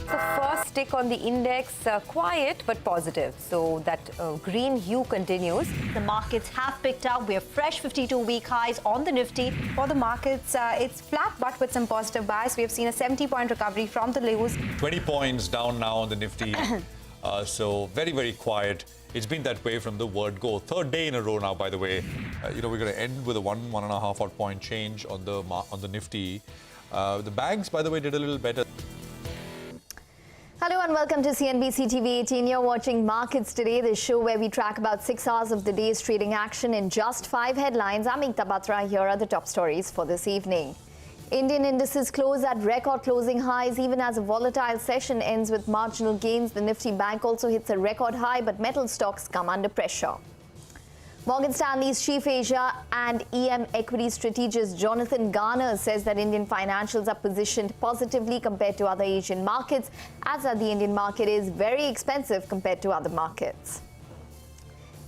The first tick on the index, quiet but positive. So that green hue continues. The markets have picked up. We have fresh 52-week highs on the Nifty. For the markets, it's flat but with some positive bias. We have seen a 70-point recovery from the lows. 20 points down now on the Nifty. So very, very quiet. It's been that way from the word go. Third day in a row now, by the way. We're going to end with a 1.5 odd point change on the Nifty. The banks, by the way, did a little better. Hello and welcome to CNBC-TV18. You're watching Markets Today, the show where we track about 6 hours of the day's trading action in just 5 headlines. I'm Ekta Batra. Here are the top stories for this evening. Indian indices close at record closing highs even as a volatile session ends with marginal gains. The Nifty Bank also hits a record high, but metal stocks come under pressure. Morgan Stanley's Chief Asia and EM equity strategist Jonathan Garner says that Indian financials are positioned positively compared to other Asian markets, as that the Indian market is very expensive compared to other markets.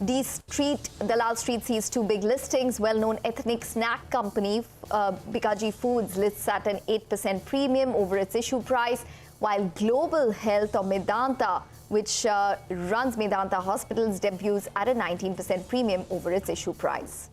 Dalal Street sees 2 big listings. Well-known ethnic snack company Bikaji Foods lists at an 8% premium over its issue price, while Global Health or Medanta, which runs Medanta Hospitals, debuts at a 19% premium over its issue price.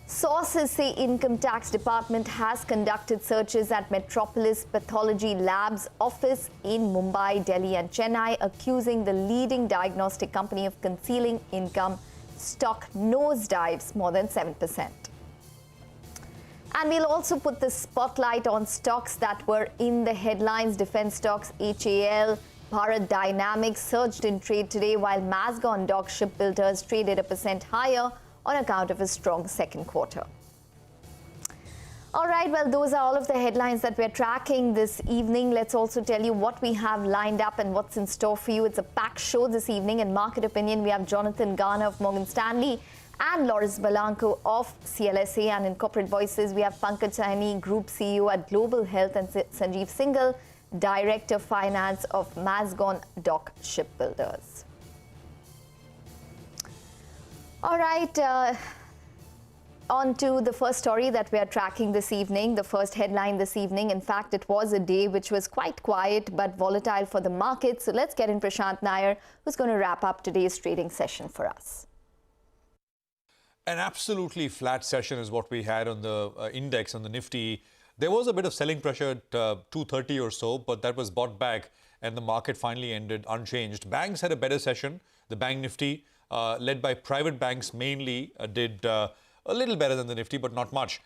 Sources say Income Tax Department has conducted searches at Metropolis Pathology Labs office in Mumbai, Delhi and Chennai, accusing the leading diagnostic company of concealing income. Stock nosedives more than 7%. And we'll also put the spotlight on stocks that were in the headlines. Defense stocks, HAL, Bharat Dynamics surged in trade today, while Mazagon Dock Shipbuilders traded 1% higher on account of a strong second quarter. All right, well, those are all of the headlines that we're tracking this evening. Let's also tell you what we have lined up and what's in store for you. It's a packed show this evening. In Market Opinion, we have Jonathan Garner of Morgan Stanley and Lawrence Blanco of CLSA. And in Corporate Voices, we have Pankaj Sahni, Group CEO at Global Health, and Sanjeev Singhal, Director Finance of Mazagon Dock Shipbuilders. All right, on to the first story that we are tracking this evening, the first headline this evening. In fact, it was a day which was quite quiet but volatile for the market. So let's get in Prashant Nair, who's going to wrap up today's trading session for us. An absolutely flat session is what we had on the index, on the Nifty. There was a bit of selling pressure at 230 or so, but that was bought back and the market finally ended unchanged. Banks had a better session. The Bank Nifty, led by private banks mainly, did a little better than the Nifty, but not much.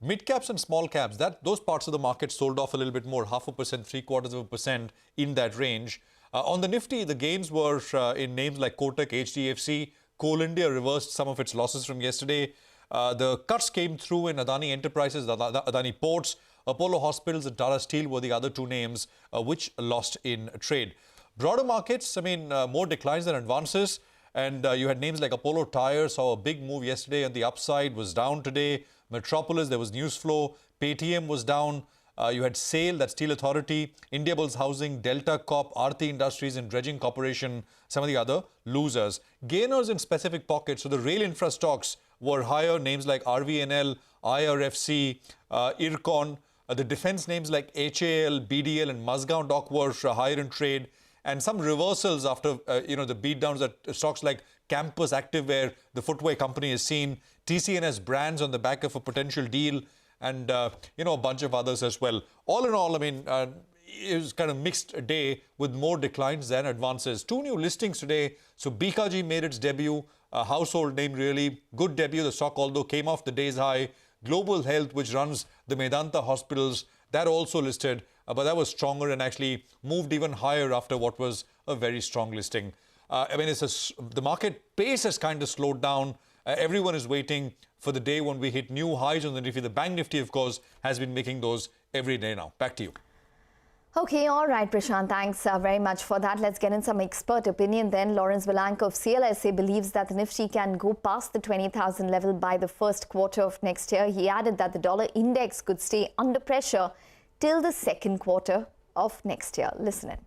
Mid caps and small caps, those parts of the market sold off a little bit more, 0.5%, 0.75% in that range. On the Nifty, the gains were in names like Kotak, HDFC. Coal India reversed some of its losses from yesterday. The cuts came through in Adani Enterprises, Adani Ports, Apollo Hospitals and Tata Steel were the other 2 names which lost in trade. Broader markets, more declines than advances. And you had names like Apollo Tyres saw a big move yesterday on the upside, was down today. Metropolis, there was news flow. Paytm was down. You had SAIL, that Steel Authority, Indiabulls Housing, Delta Corp, Aarti Industries and Dredging Corporation, some of the other losers. Gainers in specific pockets. So the rail infra stocks were higher, names like RVNL, IRFC, IRCON. The defense names like HAL, BDL and Mazagon Dock were higher in trade. And some reversals after, the beatdowns at stocks like Campus Activewear, the footwear company, has seen. TCNS Brands on the back of a potential deal and, a bunch of others as well. All in all, it was kind of mixed day with more declines than advances. 2 new listings today. So Bikaji made its debut, a household name really. Good debut. The stock, although, came off the day's high. Global Health, which runs the Medanta Hospitals, that also listed, but that was stronger and actually moved even higher after what was a very strong listing. The market pace has kind of slowed down. Everyone is waiting for the day when we hit new highs on the Nifty. The Bank Nifty, of course, has been making those every day now. Back to you. Okay, all right, Prashant, thanks very much for that. Let's get in some expert opinion then. Lawrence Blanco of CLSA believes that the Nifty can go past the 20,000 level by the first quarter of next year. He added that the dollar index could stay under pressure till the second quarter of next year. Listen in.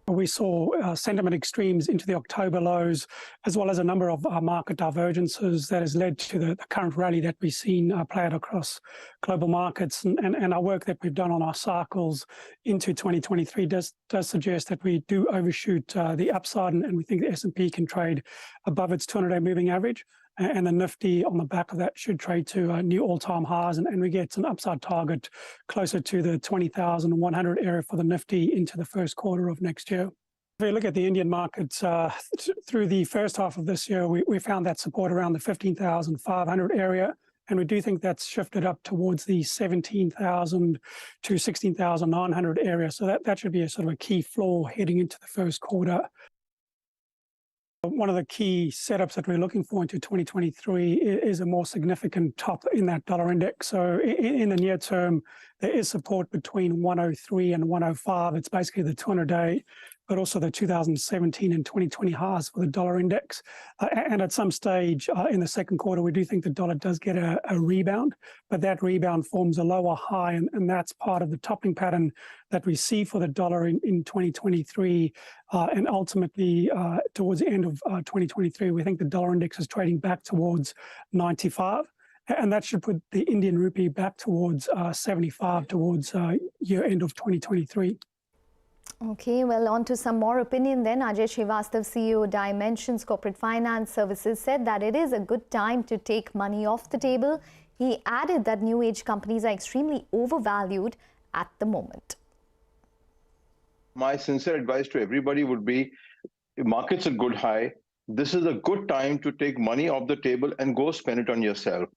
We saw sentiment extremes into the October lows, as well as a number of market divergences that has led to the current rally that we've seen play out across global markets. And our work that we've done on our cycles into 2023 does suggest that we do overshoot the upside, and we think the S&P can trade above its 200-day moving average. And the Nifty on the back of that should trade to new all-time highs, and we get an upside target closer to the 20,100 area for the Nifty into the first quarter of next year. If we look at the Indian markets through the first half of this year, we found that support around the 15,500 area, and we do think that's shifted up towards the 17,000 to 16,900 area. So that should be a sort of a key floor heading into the first quarter. One of the key setups that we're looking for into 2023 is a more significant top in that dollar index. So in the near term, there is support between 103 and 105. It's basically the 200-day, but also the 2017 and 2020 highs for the dollar index. And at some stage in the second quarter, we do think the dollar does get a rebound, but that rebound forms a lower high, and that's part of the topping pattern that we see for the dollar in 2023. And ultimately, towards the end of 2023, we think the dollar index is trading back towards 95. And that should put the Indian rupee back towards 75 towards year end of 2023. Okay, well, on to some more opinion then. Ajay Srivastav, CEO, Dimensions Corporate Finance Services, said that it is a good time to take money off the table. He added that new age companies are extremely overvalued at the moment. My sincere advice to everybody would be, markets are good high. This is a good time to take money off the table and go spend it on yourself.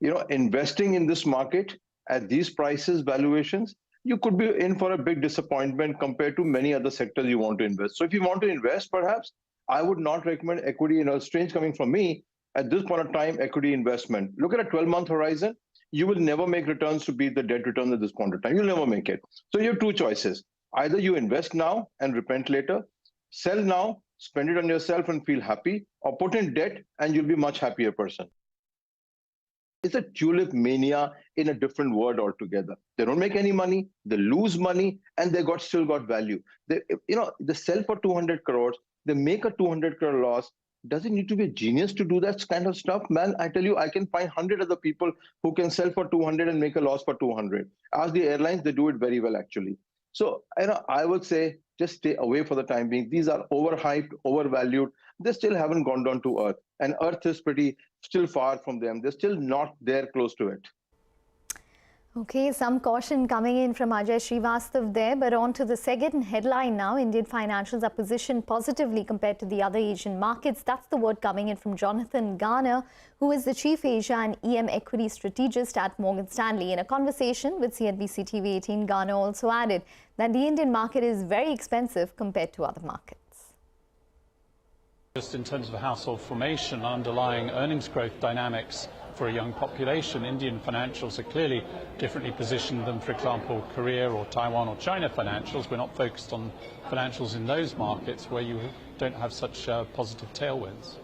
You know, investing in this market at these prices, valuations, you could be in for a big disappointment compared to many other sectors you want to invest. So if you want to invest, perhaps, I would not recommend equity. You know, strange coming from me, at this point of time, equity investment. Look at a 12-month horizon. You will never make returns to beat the debt returns at this point of time. You'll never make it. So you have two choices. Either you invest now and repent later, sell now, spend it on yourself and feel happy, or put in debt and you'll be a much happier person. It's a tulip mania in a different world altogether. They don't make any money, they lose money, and they still got value. They sell for 200 crores, they make a 200 crore loss. Does it need to be a genius to do that kind of stuff? Man, I tell you, I can find 100 other people who can sell for 200 and make a loss for 200. Ask the airlines, they do it very well, actually. So, I would say just stay away for the time being. These are overhyped, overvalued. They still haven't gone down to Earth. And Earth is still far from them. They're still not there close to it. Okay, some caution coming in from Ajay Srivastav there, but on to the second headline now. Indian financials are positioned positively compared to the other Asian markets. That's the word coming in from Jonathan Garner, who is the Chief Asia and EM Equity Strategist at Morgan Stanley. In a conversation with CNBC-TV18, Garner also added that the Indian market is very expensive compared to other markets. Just in terms of household formation, underlying earnings growth dynamics for a young population, Indian financials are clearly differently positioned than, for example, Korea or Taiwan or China financials. We're not focused on financials in those markets where you don't have such positive tailwinds.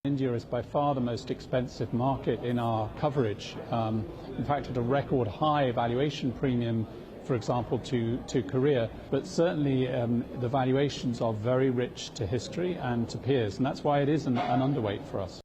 India is by far the most expensive market in our coverage. In fact, at a record high valuation premium, for example, to Korea, but certainly the valuations are very rich to history and to peers, and that's why it is an underweight for us.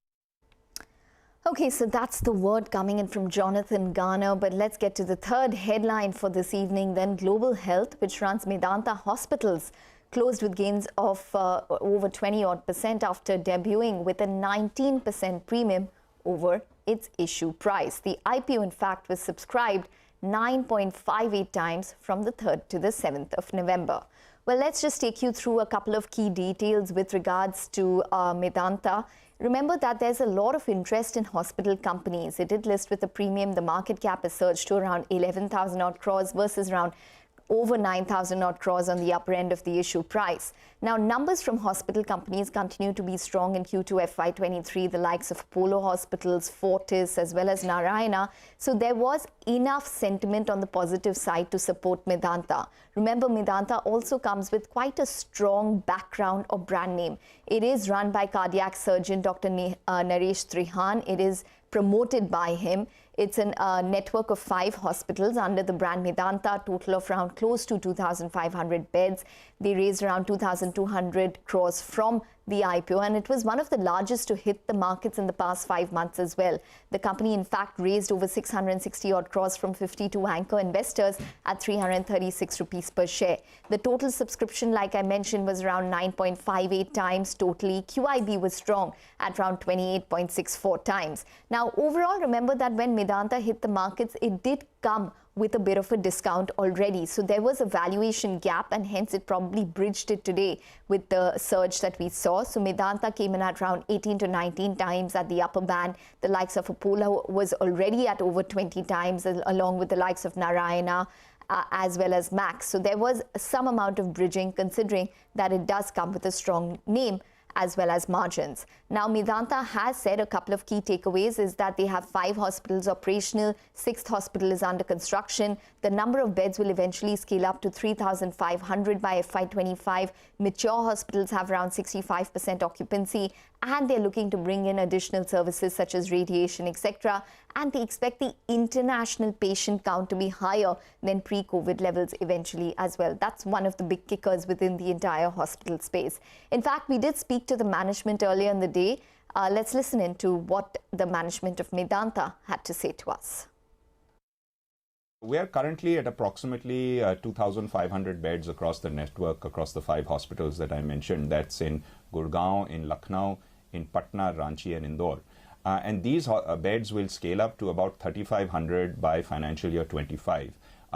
Okay, so that's the word coming in from Jonathan Garner, but let's get to the third headline for this evening then. Global Health, which runs Medanta hospitals, closed with gains of over 20% after debuting with a 19% premium over its issue price. The IPO, in fact, was subscribed 9.58 times from the 3rd to the 7th of November. Well, let's just take you through a couple of key details with regards to Medanta. Remember that there's a lot of interest in hospital companies. It did list with a premium. The market cap has surged to around 11,000 odd crores versus around over 9,000 odd crores on the upper end of the issue price. Now, numbers from hospital companies continue to be strong in Q2 FY23, the likes of Apollo Hospitals, Fortis, as well as Narayana. So there was enough sentiment on the positive side to support Medanta. Remember, Medanta also comes with quite a strong background or brand name. It is run by cardiac surgeon Dr. Naresh Trihan. It is promoted by him. It's a network of 5 hospitals under the brand Medanta, total of around close to 2,500 beds. They raised around 2,200 crores from the IPO, and it was one of the largest to hit the markets in the past 5 months as well. The company, in fact, raised over 660 odd crores from 52 anchor investors at 336 rupees per share. The total subscription, like I mentioned, was around 9.58 times totally. QIB was strong at around 28.64 times. Now, overall, remember that when Medanta hit the markets, it did come with a bit of a discount already. So there was a valuation gap, and hence it probably bridged it today with the surge that we saw. So Medanta came in at around 18 to 19 times at the upper band. The likes of Apollo was already at over 20 times, along with the likes of Narayana as well as Max. So there was some amount of bridging, considering that it does come with a strong name as well as margins. Now, Medanta has said a couple of key takeaways is that they have 5 hospitals operational, 6th hospital is under construction. The number of beds will eventually scale up to 3,500 by FY25. Mature hospitals have around 65% occupancy, and they're looking to bring in additional services such as radiation, etc. And they expect the international patient count to be higher than pre-COVID levels eventually as well. That's one of the big kickers within the entire hospital space. In fact, we did speak to the management earlier in the day. Let's listen in to what the management of Medanta had to say to us. We are currently at approximately 2,500 beds across the network, across the 5 hospitals that I mentioned. That's in Gurgaon, in Lucknow, in Patna, Ranchi and Indore. And these beds will scale up to about 3,500 by financial year 25.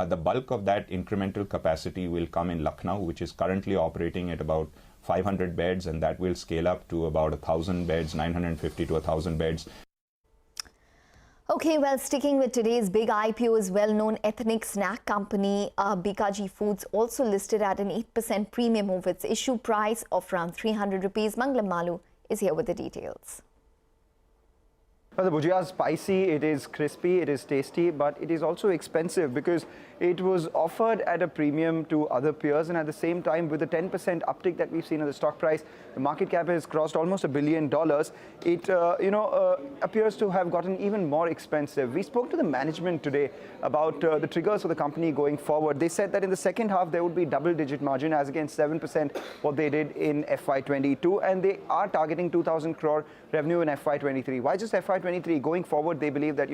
The bulk of that incremental capacity will come in Lucknow, which is currently operating at about 500 beds, and that will scale up to about 1,000 beds, 950 to 1,000 beds. Okay, well, sticking with today's big IPO is well-known ethnic snack company Bikaji Foods, also listed at an 8% premium over its issue price of around 300 rupees. Mangalam Malu is here with the details. Well, the bhujia is spicy, it is crispy, it is tasty, but it is also expensive because it was offered at a premium to other peers, and at the same time, with the 10% uptick that we've seen in the stock price, the market cap has crossed almost $1 billion. It appears to have gotten even more expensive. We spoke to the management today about the triggers for the company going forward. They said that in the second half there would be double-digit margin as against 7% what they did in FY22, and they are targeting 2,000 crore revenue in FY23. Why just FY23? Going forward, they believe that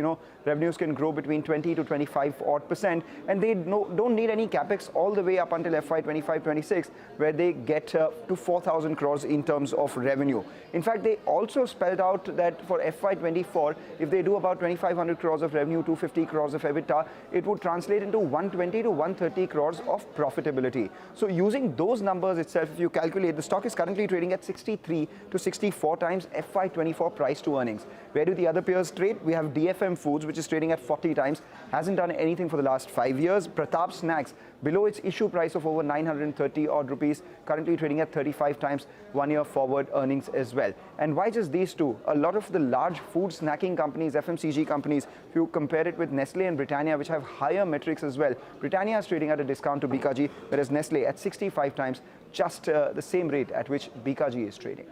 revenues can grow between 20 to 25%, and they don't need any capex all the way up until FY25-26, where they get to 4,000 crores in terms of revenue. In fact, they also spelled out that for FY24, if they do about 2,500 crores of revenue, 250 crores of EBITDA, it would translate into 120 to 130 crores of profitability. So using those numbers itself, if you calculate, the stock is currently trading at 63 to 64 times FY24 price to earnings. Where do the other peers trade? We have DFM Foods, which is trading at 40 times, hasn't done anything for the last 5 years. Pratap Snacks, below its issue price of over 930 odd rupees, currently trading at 35 times 1 year forward earnings as well. And why just these two? A lot of the large food snacking companies, FMCG companies, if you compare it with Nestle and Britannia, which have higher metrics as well, Britannia is trading at a discount to Bikaji, whereas Nestle at 65 times, just the same rate at which Bikaji is trading.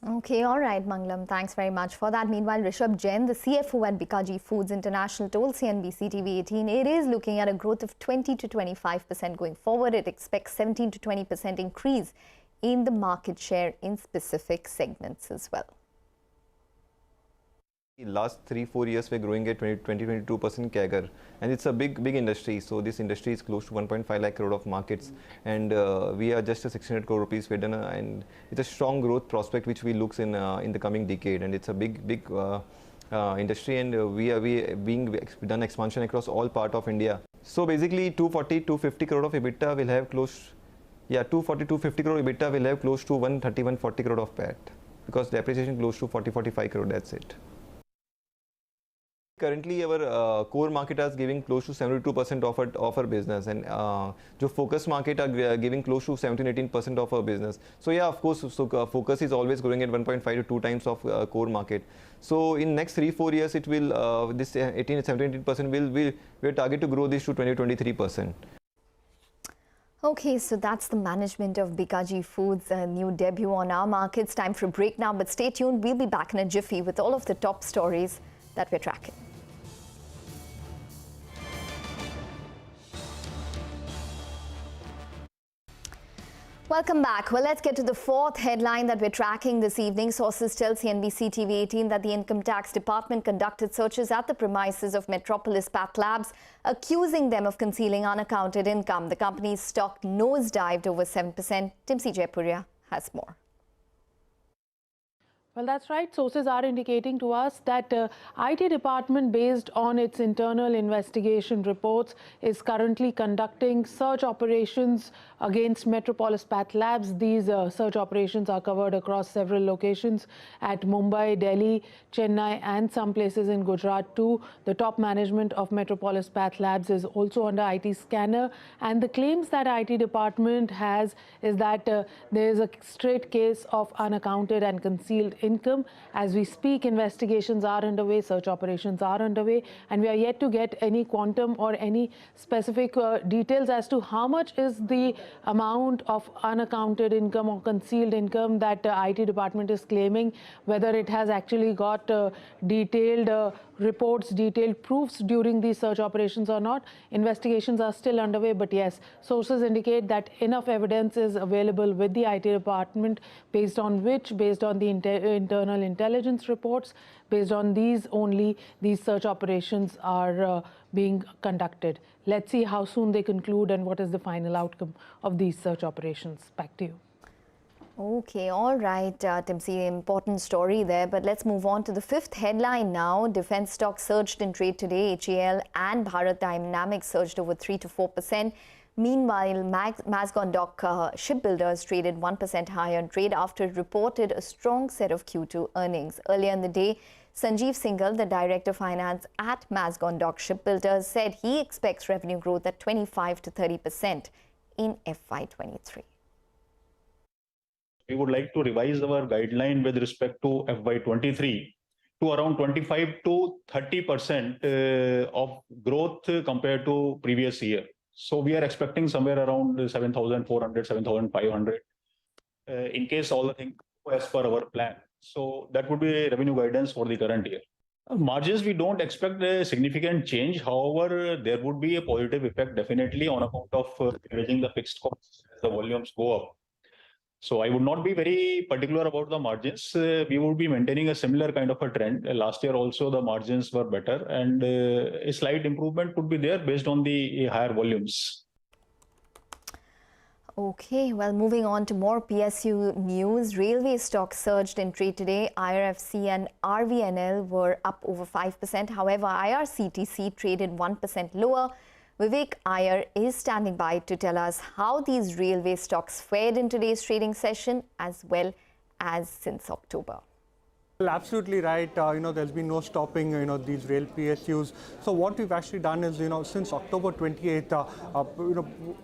Okay, all right, Mangalam. Thanks very much for that. Meanwhile, Rishabh Jain, the CFO at Bikaji Foods International, told CNBC-TV18 it is looking at a growth of 20 to 25% going forward. It expects 17 to 20% increase in the market share in specific segments as well. In last 3-4 years, we're growing at 20-22% CAGR, and it's a big industry. So this industry is close to 1.5 lakh crore of markets, and we are just a 600 crore rupees. We're done, and it's a strong growth prospect which we looks in the coming decade, and it's a big industry, and we being done expansion across all part of India. So basically, 240-250 crore of EBITDA will have close, 240-250 crore EBITDA will have close to 130-140 crore of PAT, because depreciation close to 40-45 crore. That's it. Currently, our core market is giving close to 72% of our business, and जो focus market are giving close to 17-18% of our business. So yeah, of course, so focus is always growing at 1.5 to 2 times of core market. So in next 3-4 years, it will this 18-17% we'll target to grow this to 20-23%. Okay, so that's the management of Bikaji Foods' new debut on our markets. Time for a break now, but stay tuned. We'll be back in a jiffy with all of the top stories that we're tracking. Welcome back. Well, let's get to the fourth headline that we're tracking this evening. Sources tell CNBC-TV18 that the Income Tax Department conducted searches at the premises of Metropolis Path Labs, accusing them of concealing unaccounted income. The company's stock nosedived over 7%. Timsi Jaipuria has more. Well, that's right. Sources are indicating to us that IT department, based on its internal investigation reports, is currently conducting search operations against Metropolis Path Labs. These search operations are covered across several locations at Mumbai, Delhi, Chennai, and some places in Gujarat too. The top management of Metropolis Path Labs is also under IT scanner, and the claims that IT department has is that there is a straight case of unaccounted and concealed income. As we speak, investigations are underway, search operations are underway, and we are yet to get any quantum or any specific details as to how much is the amount of unaccounted income or concealed income that IT department is claiming, whether it has actually got detailed reports, detailed proofs during these search operations or not. Investigations are still underway, but yes, sources indicate that enough evidence is available with the IT department, based on the internal intelligence reports, based on these only, these search operations are being conducted. Let's see how soon they conclude and what is the final outcome of these search operations. Back to you. Okay, all right, Timsi, important story there. But let's move on to the fifth headline now. Defense stocks surged in trade today. HAL and Bharat Dynamics surged over 3 to 4%. Meanwhile, Mazagon Dock shipbuilders traded 1% higher in trade after it reported a strong set of Q2 earnings. Earlier in the day, Sanjeev Singhal, the Director of Finance at Mazagon Dock Shipbuilders, said he expects revenue growth at 25 to 30% in FY23. We would like to revise our guideline with respect to FY23 to around 25 to 30% of growth compared to previous year. So we are expecting somewhere around 7,400, 7,500 in case all the things go as per our plan. So that would be revenue guidance for the current year. Margins, we don't expect a significant change. However, there would be a positive effect definitely on account of leveraging the fixed costs as the volumes go up. So I would not be very particular about the margins. We would be maintaining a similar kind of a trend. Last year also the margins were better, and a slight improvement could be there based on the higher volumes. Okay, well, moving on to more PSU news. Railway stocks surged in trade today. IRFC and RVNL were up over 5%. However, IRCTC traded 1% lower. Vivek Iyer is standing by to tell us how these railway stocks fared in today's trading session, as well as since October. Well, absolutely right. There's been no stopping, these rail PSUs. So what we've actually done is, since October 28th,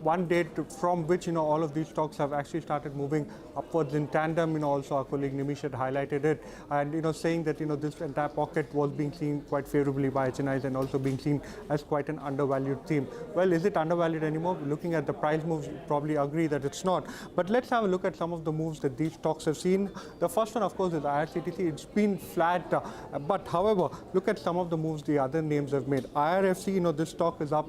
one date from which, all of these stocks have actually started moving upwards in tandem. Also our colleague Nimish had highlighted it, and, saying that, this entire pocket was being seen quite favorably by HNIs and also being seen as quite an undervalued theme. Well, is it undervalued anymore? Looking at the price moves, you probably agree that it's not. But let's have a look at some of the moves that these stocks have seen. The first one, of course, is IRCTC. It's been flat, but however, look at some of the moves the other names have made. IRFC, this stock is up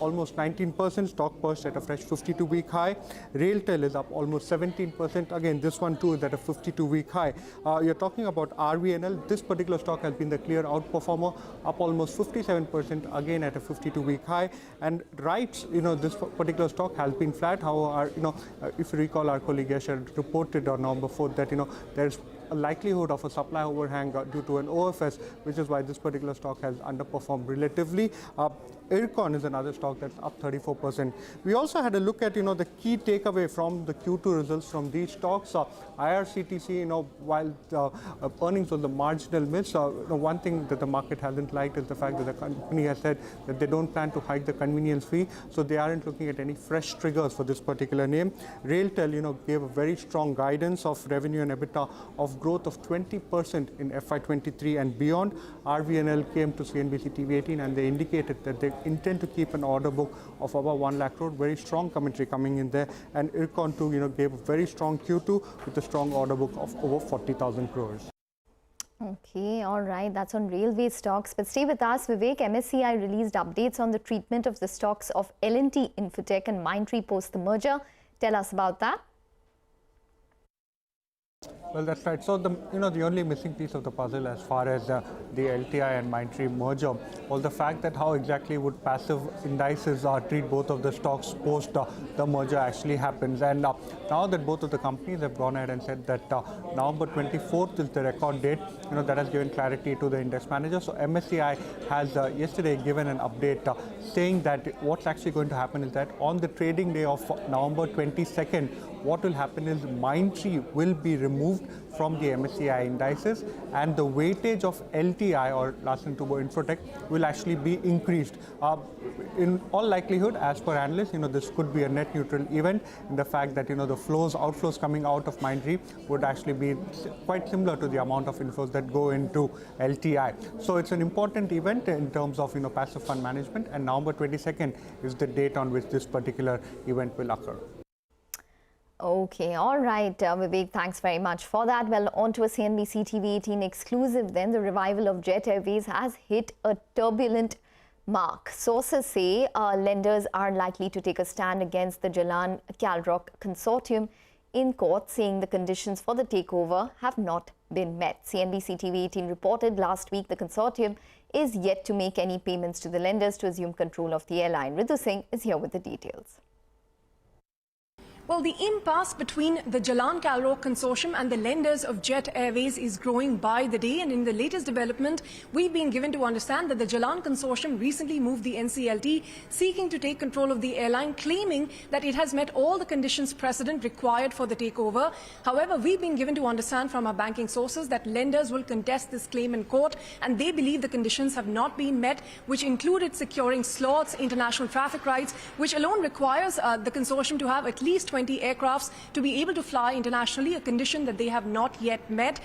almost 19%. Stock perched at a fresh 52-week high. RailTel is up almost 17%. Again, this one too is at a 52-week high. You're talking about RVNL. This particular stock has been the clear outperformer, up almost 57%, again at a 52-week high. And RITES, this particular stock has been flat. However, if you recall, our colleague Yash had reported on November 4th that, there's a likelihood of a supply overhang due to an OFS, which is why this particular stock has underperformed relatively. Ircon is another stock that's up 34%. We also had a look at, the key takeaway from the Q2 results from these stocks. IRCTC, while earnings was the marginal miss, one thing that the market hasn't liked is the fact that the company has said that they don't plan to hike the convenience fee, so they aren't looking at any fresh triggers for this particular name. RailTel, gave a very strong guidance of revenue and EBITDA of growth of 20% in FY23 and beyond. RVNL came to CNBC-TV18 and they indicated that they intend to keep an order book of about 1 lakh crore. Very strong commentary coming in there. And Ircon too, gave a very strong Q2 with a strong order book of over 40,000 crores. Okay, all right. That's on railway stocks. But stay with us, Vivek. MSCI released updates on the treatment of the stocks of L&T Infotech and Mindtree post the merger. Tell us about that. Well, that's right. So the only missing piece of the puzzle as far as the LTI and Mindtree merger was the fact that how exactly would passive indices treat both of the stocks post the merger actually happens. And now that both of the companies have gone ahead and said that November 24th is the record date, that has given clarity to the index manager. So MSCI has yesterday given an update saying that what's actually going to happen is that on the trading day of November 22nd, what will happen is Mindtree will be removed from the MSCI indices, and the weightage of LTI, or Larsen & Toubro Infotech, will actually be increased. In all likelihood, as per analysts, this could be a net neutral event in the fact that, the outflows coming out of Mindtree would actually be quite similar to the amount of inflows that go into LTI. So it's an important event in terms of, passive fund management, and November 22nd is the date on which this particular event will occur. Okay, all right, Vivek, thanks very much for that. Well, on to a CNBC-TV18 exclusive then. The revival of Jet Airways has hit a turbulent mark. Sources say lenders are likely to take a stand against the Jalan Calroc consortium in court, saying the conditions for the takeover have not been met. CNBC-TV18 reported last week the consortium is yet to make any payments to the lenders to assume control of the airline. Ritu Singh is here with the details. Well, the impasse between the Jalan Calroc consortium and the lenders of Jet Airways is growing by the day. And in the latest development, we've been given to understand that the Jalan consortium recently moved the NCLT, seeking to take control of the airline, claiming that it has met all the conditions precedent required for the takeover. However, we've been given to understand from our banking sources that lenders will contest this claim in court, and they believe the conditions have not been met, which included securing slots, international traffic rights, which alone requires the consortium to have at least 20 aircrafts to be able to fly internationally, a condition that they have not yet met.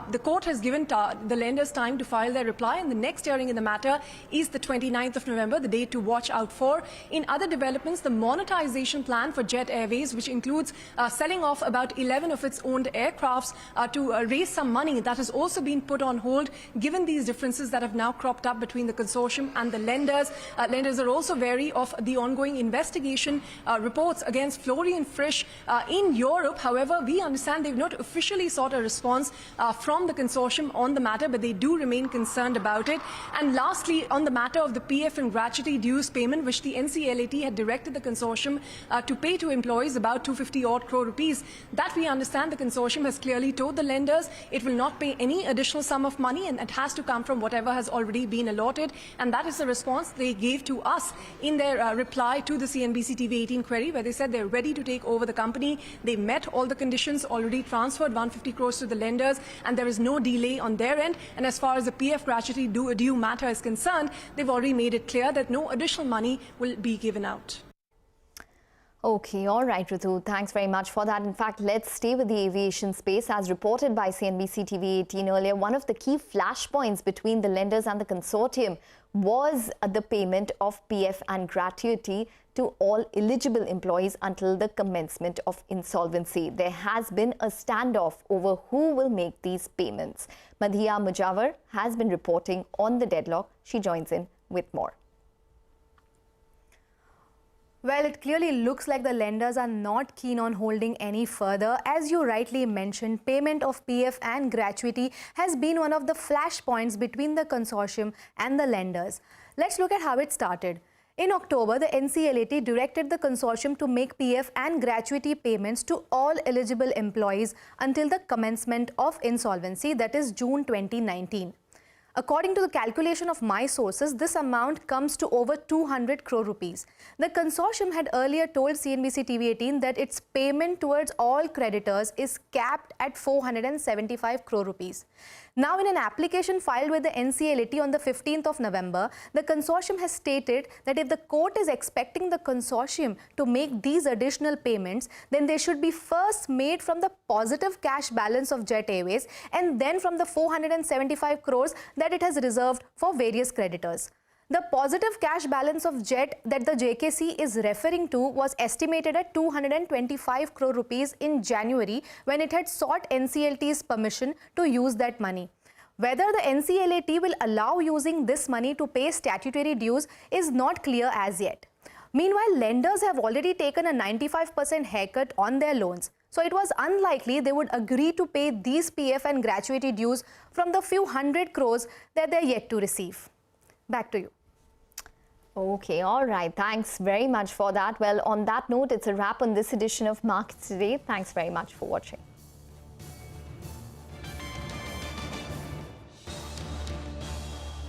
The court has given the lenders time to file their reply, and the next hearing in the matter is the 29th of November, the date to watch out for. In other developments, the monetization plan for Jet Airways, which includes selling off about 11 of its owned aircrafts to raise some money, that has also been put on hold, given these differences that have now cropped up between the consortium and the lenders. Lenders are also wary of the ongoing investigation reports against Florian Frisch in Europe. However, we understand they've not officially sought a response from the consortium on the matter, but they do remain concerned about it. And lastly, on the matter of the PF and gratuity dues payment, which the NCLAT had directed the consortium to pay to employees, about 250-odd crore rupees, that we understand the consortium has clearly told the lenders it will not pay any additional sum of money, and it has to come from whatever has already been allotted. And that is the response they gave to us in their reply to the CNBC-TV18 query, where they said they're ready to take over the company. They met all the conditions, already transferred 150 crores to the lenders, and there is no delay on their end. And as far as the PF gratuity due matter is concerned, they've already made it clear that no additional money will be given out. Okay, all right, Ritu. Thanks very much for that. In fact, let's stay with the aviation space. As reported by CNBC-TV18 earlier, one of the key flashpoints between the lenders and the consortium was the payment of PF and gratuity to all eligible employees until the commencement of insolvency. There has been a standoff over who will make these payments. Madhiya Mujawar has been reporting on the deadlock. She joins in with more. Well, it clearly looks like the lenders are not keen on holding any further. As you rightly mentioned, payment of PF and gratuity has been one of the flashpoints between the consortium and the lenders. Let's look at how it started. In October, the NCLAT directed the consortium to make PF and gratuity payments to all eligible employees until the commencement of insolvency, that is June 2019. According to the calculation of my sources, this amount comes to over 200 crore rupees. The consortium had earlier told CNBC-TV18 that its payment towards all creditors is capped at 475 crore rupees. Now, in an application filed with the NCLAT on the 15th of November, the consortium has stated that if the court is expecting the consortium to make these additional payments, then they should be first made from the positive cash balance of Jet Airways and then from the 475 crores that it has reserved for various creditors. The positive cash balance of Jet that the JKC is referring to was estimated at 225 crore rupees in January when it had sought NCLT's permission to use that money. Whether the NCLAT will allow using this money to pay statutory dues is not clear as yet. Meanwhile, lenders have already taken a 95% haircut on their loans. So it was unlikely they would agree to pay these PF and gratuity dues from the few hundred crores that they're yet to receive. Back to you. Okay, all right. Thanks very much for that. Well, on that note, it's a wrap on this edition of Markets Today. Thanks very much for watching.